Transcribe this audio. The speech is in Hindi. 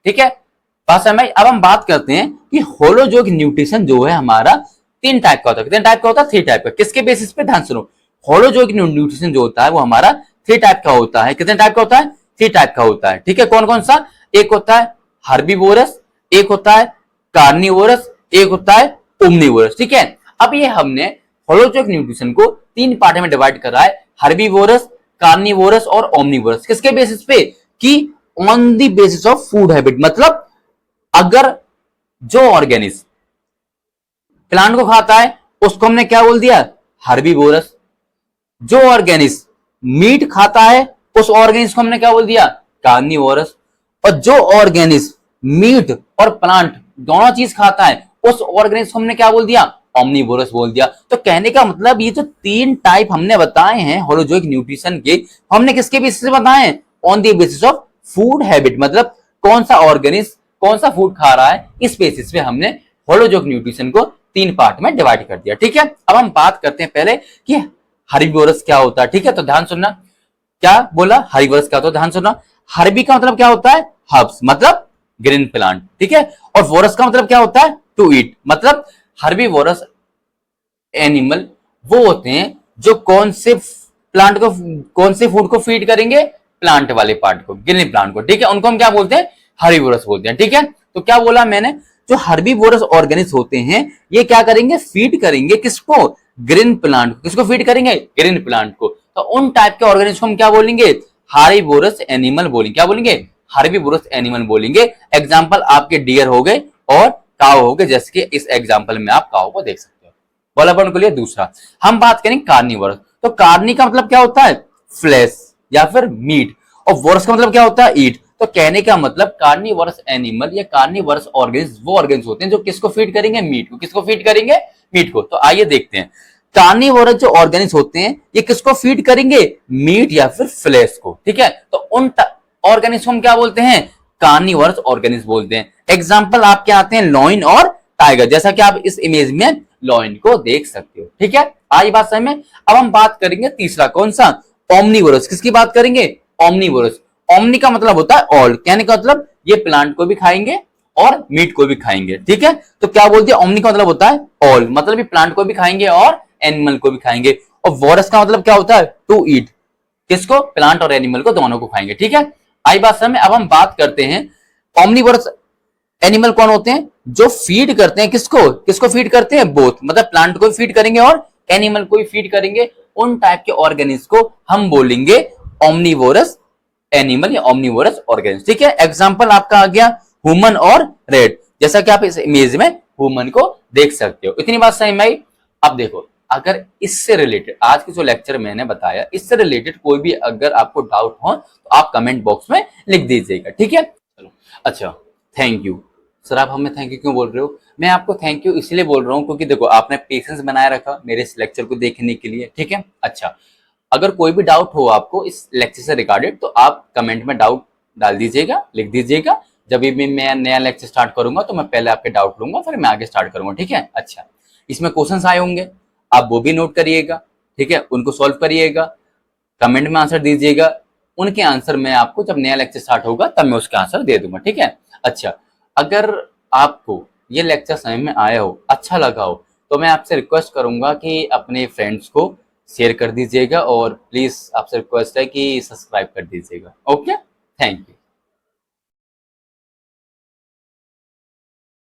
ठीक है, बात समझ। अब हम बात करते हैं कि होलोजोइक न्यूट्रिशन जो है हमारा 3 टाइप का होता है। कितने टाइप का होता है? 3 टाइप का। किसके बेसिस पे? ध्यान सुनो, होलोजोइक न्यूट्रिशन जो होता है वो हमारा 3 टाइप का होता है। कितने टाइप का होता है? 3 टाइप का होता है। ठीक है, कौन कौन सा? एक होता है हर्बीवोरस, एक होता है कार्निवोरस, एक होता है ओमनीवोरस। ठीक है, अब ये हमने होलोजोइक न्यूट्रिशन को 3 पार्ट में डिवाइड करा है, हर्बीवोरस, कार्निवोरस और ओमनीवोरस। किसके बेसिस पे? कि on the basis of food habit, मतलब अगर जो ऑर्गेनिज्म प्लांट को खाता है उसको हमने क्या बोल दिया? हर्बीवोरस। जो ऑर्गेनिज्म मीट खाता है उस ऑर्गेनिज्म को हमने क्या बोल दिया? कार्निवोरस। और जो ऑर्गेनिज्म मीट और प्लांट दोनों चीज खाता है उस ऑर्गेनिज्म को हमने क्या बोल दिया? ऑमनीवोरस बोल दिया। तो कहने का मतलब ये जो 3 टाइप हमने बताए हैं होलोजोइक न्यूट्रिशन के, हमने किसके बेसिस पे बताए हैं? On the basis of food habit, मतलब कौन सा ऑर्गेनिज्म कौन सा फूड खा रहा है, इस बेसिस पे हमने होलोजोइक न्यूट्रिशन को 3 पार्ट में डिवाइड कर दिया। ठीक है, अब हम बात करते हैं पहले कि हर्बीवोरस क्या होता है। ठीक है, तो ध्यान सुनना, क्या बोला? हर्बीवोरस क्या होता है, ध्यान सुनना। हर्बी का मतलब क्या होता है? हर्ब्स, मतलब ग्रीन प्लांट। ठीक है, और वोरस का मतलब क्या होता है? टू ईट, मतलब हर्बीवोरस एनिमल वो होते हैं जो कौन से प्लांट को, कौन से फूड को फीड करेंगे? प्लांट वाले पार्ट को, ग्रीन प्लांट को। ठीक है, उनको हम क्या बोलते हैं? हर्बीवोरस बोलते हैं। ठीक है, तो क्या बोला मैंने? जो हर्बीवोरस ऑर्गेनिज्म होते हैं ये क्या करेंगे? फीड करेंगे किसको? ग्रीन प्लांट को। किसको फीड करेंगे? ग्रीन प्लांट को। तो उन टाइप के ऑर्गेनिज्म को हम क्या बोलेंगे? हर्बीवोरस एनिमल बोलेंगे। क्या बोलेंगे? हर्बीवोरस एनिमल बोलेंगे। एग्जाम्पल आपके डियर हो गए और काऊ हो गए, जैसे कि इस एग्जाम्पल में आप काऊ को देख सकते हो। बोला अपन को लिए दूसरा, हम बात करेंगे कार्निवोरस। तो कार्नी का मतलब क्या होता है? फ्लैश या फिर मीट, और वोरस का मतलब क्या होता है? ईट। तो कहने का मतलब कार्निवोरस एनिमल या कार्निवोरस ऑर्गेनिज्म वो ऑर्गेनिज्म होते हैं जो किसको फीड करेंगे? मीट को। किसको फीड करेंगे? मीट को। तो आइए देखते हैं, कार्निवोरस जो ऑर्गेनिज्म होते हैं ये किसको फीड करेंगे? मीट या फिर फ्लैश को। ठीक है, तो उन ऑर्गेनिज्म को हम क्या बोलते हैं? कार्निवोरस ऑर्गेनिज्म बोलते हैं। एग्जाम्पल आपके आते हैं लॉइन और टाइगर, जैसा कि आप इस इमेज में लॉइन को देख सकते हो। ठीक है, आई बात समझ में। अब हम बात करेंगे तीसरा, कौन सा? ओमनीवोरस। किसकी बात करेंगे? ओमनीवोरस। ओमनी का मतलब होता है ऑल, कहने का मतलब ये प्लांट को भी खाएंगे और मीट को भी खाएंगे। ठीक है, तो क्या बोलते हैं? ओमनी का मतलब होता है ऑल, मतलब ये प्लांट को भी खाएंगे और एनिमल को भी खाएंगे। और वोरस का मतलब क्या होता है? टू ईट, किसको? प्लांट और एनिमल को, दोनों को खाएंगे। ठीक है, आई बात समझ में। अब हम बात करते हैं ओमनीवोरस एनिमल कौन होते हैं? जो फीड करते हैं किसको? किसको फीड करते हैं? बोथ, मतलब प्लांट को भी फीड करेंगे और एनिमल को भी फीड करेंगे। उन टाइप के ऑर्गेनिज्म को हम बोलेंगे ओमनीवोरस एनिमल या ओमनीवोरस ऑर्गेनिज्म। ठीक है, एग्जांपल आपका आ गया ह्यूमन और रेड, जैसा कि आप इस इमेज में ह्यूमन को देख सकते हो। इतनी बात समझ में आई? अब देखो, अगर इससे रिलेटेड आज के जो लेक्चर मैंने बताया इससे रिलेटेड कोई भी अगर आपको डाउट हो तो आप कमेंट बॉक्स में लिख दीजिएगा। ठीक है, चलो। अच्छा, थैंक यू सर। आप हमें थैंक यू क्यों बोल रहे हो? मैं आपको थैंक यू इसलिए बोल रहा हूँ क्योंकि देखो आपने पेशेंस बनाए रखा मेरे इस लेक्चर को देखने के लिए। ठीक है, अच्छा, अगर कोई भी डाउट हो आपको इस लेक्चर से रिगार्डेड तो आप कमेंट में डाउट डाल दीजिएगा, लिख दीजिएगा। जब भी मैं नया लेक्चर स्टार्ट करूंगा तो मैं पहले आपके डाउट लूंगा, फिर मैं आगे स्टार्ट करूंगा। ठीक है, अच्छा, इसमें क्वेश्चंस आए होंगे, आप वो भी नोट करिएगा। ठीक है, उनको सॉल्व करिएगा, कमेंट में आंसर दीजिएगा। उनके आंसर मैं आपको जब नया लेक्चर स्टार्ट होगा तब मैं उसका आंसर दे दूंगा। ठीक है, अच्छा, अगर आपको ये लेक्चर समझ में आया हो, अच्छा लगा हो, तो मैं आपसे रिक्वेस्ट करूंगा कि अपने फ्रेंड्स को शेयर कर दीजिएगा और प्लीज आपसे रिक्वेस्ट है कि सब्सक्राइब कर दीजिएगा। Okay, thank you.